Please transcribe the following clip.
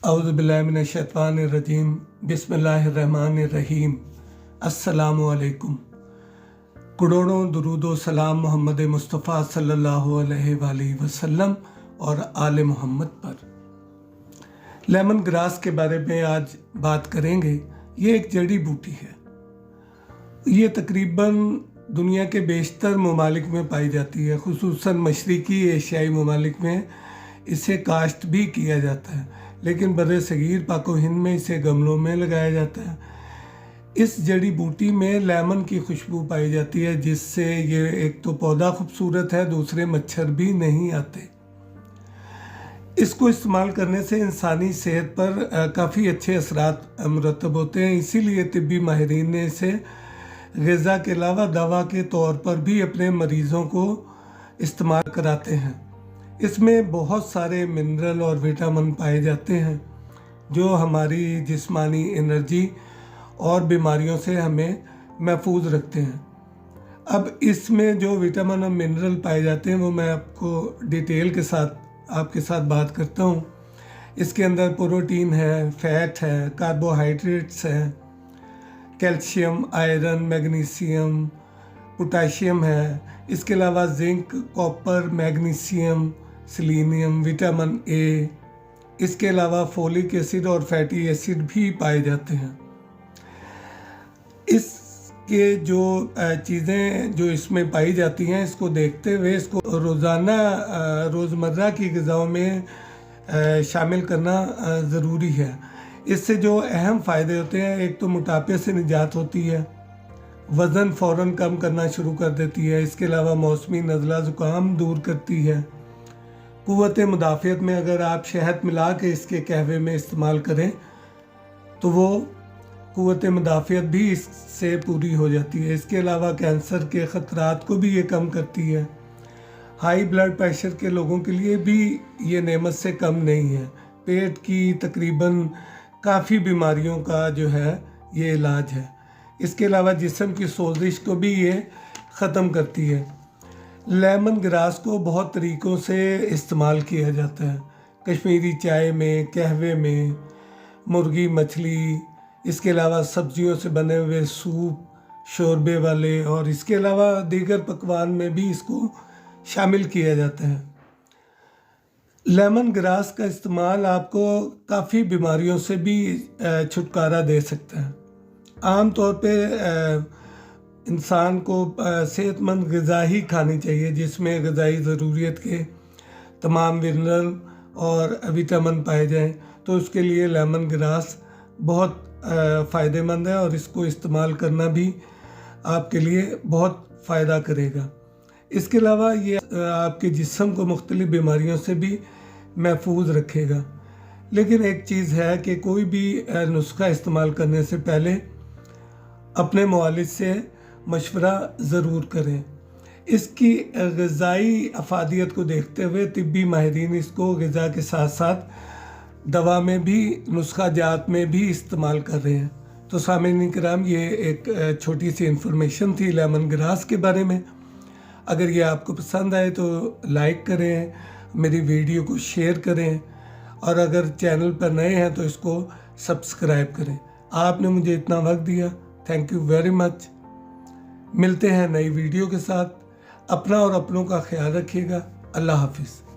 औज़ु बिल्लाहि मिनश्शैतानिर्रजीम बिस्मिल्लाहिर्रहमानिर्रहीम। अस्सलामु अलैकुम। करोड़ों दुरूदो सलाम मोहम्मद मुस्तफ़ा सल्लल्लाहु अलैहि वसल्लम और आले मोहम्मद पर। लेमन ग्रास के बारे में आज बात करेंगे। ये एक जड़ी बूटी है। ये तकरीबन दुनिया के बेशतर ममालिक में पाई जाती है, खुसूसन मशरिकी एशियाई ममालिक में इसे काश्त भी किया जाता है, लेकिन बर्रे सगीर पाको हिंद में इसे गमलों में लगाया जाता है। इस जड़ी बूटी में लेमन की खुशबू पाई जाती है, जिससे ये एक तो पौधा खूबसूरत है, दूसरे मच्छर भी नहीं आते। इसको इस्तेमाल करने से इंसानी सेहत पर काफ़ी अच्छे असरात मुरतब होते हैं। इसीलिए तिब्बी माहिरीन ने इसे ग़िज़ा के अलावा दवा के तौर पर भी अपने मरीज़ों को इस्तेमाल कराते हैं। इसमें बहुत सारे मिनरल और विटामिन पाए जाते हैं जो हमारी जिस्मानी एनर्जी और बीमारियों से हमें महफूज रखते हैं। अब इसमें जो विटामिन और मिनरल पाए जाते हैं वो मैं आपको डिटेल के साथ आपके साथ बात करता हूँ। इसके अंदर प्रोटीन है, फैट है, कार्बोहाइड्रेट्स हैं, कैल्शियम, आयरन, मैग्नीशियम, पोटाशियम है। इसके अलावा zinc, copper, magnesium, selenium, vitamin A, इसके अलावा फोलिक एसिड और फैटी एसिड भी पाए जाते हैं। इसके जो चीज़ें जो इसमें पाई जाती हैं, इसको देखते हुए इसको रोज़मर्रा की ग़िज़ाओं में शामिल करना ज़रूरी है। इससे जो अहम फ़ायदे होते हैं, एक तो मोटापे से निजात होती है, वज़न फ़ौरन कम करना शुरू कर देती है। इसके अलावा मौसमी नज़ला ज़ुकाम दूर करती है। क़ुव्वत मुदाफ़ियत में अगर आप शहद मिला के इसके कहवे में इस्तेमाल करें तो वो क़ुव्वत मुदाफ़ियत भी इससे पूरी हो जाती है। इसके अलावा कैंसर के ख़तरात को भी ये कम करती है। हाई ब्लड प्रेशर के लोगों के लिए भी ये नेमत से कम नहीं है। पेट की तकरीबन काफ़ी बीमारियों का जो है ये इलाज है। इसके अलावा जिस्म की सोजिश को भी ये ख़त्म करती है। लेमन ग्रास को बहुत तरीक़ों से इस्तेमाल किया जाता है, कश्मीरी चाय में, कहवे में, मुर्गी मछली, इसके अलावा सब्जियों से बने हुए सूप, शोरबे वाले, और इसके अलावा दीगर पकवान में भी इसको शामिल किया जाता है। लेमन ग्रास का इस्तेमाल आपको काफ़ी बीमारियों से भी छुटकारा दे सकता है। आम तौर पे इंसान को सेहतमंद ग़िज़ा ही खानी चाहिए जिसमें ग़िज़ाई ज़रूरियत के तमाम मिनरल और विटामिन पाए जाएं। तो उसके लिए लेमन ग्रास बहुत फ़ायदेमंद है और इसको इस्तेमाल करना भी आपके लिए बहुत फ़ायदा करेगा। इसके अलावा ये आपके जिस्म को मुख्तलिफ़ बीमारियों से भी महफूज रखेगा। लेकिन एक चीज़ है कि कोई भी नुस्खा इस्तेमाल करने से पहले अपने मुआलिज से मशवरा ज़रूर करें। इसकी ग़िज़ाई अफादियत को देखते हुए तिब्बी माहिरीन इसको ग़िज़ा के साथ साथ दवा में भी, नुस्खा जात में भी इस्तेमाल कर रहे हैं। तो सामीन किराम, ये एक छोटी सी इंफॉर्मेशन थी लेमन ग्रास के बारे में। अगर ये आपको पसंद आए तो लाइक करें, मेरी वीडियो को शेयर करें, और अगर चैनल पर नए हैं तो इसको सब्सक्राइब करें। आपने मुझे इतना वक्त दिया, थैंक यू वेरी मच। मिलते हैं नई वीडियो के साथ। अपना और अपनों का ख्याल रखिएगा। अल्लाह हाफिज़।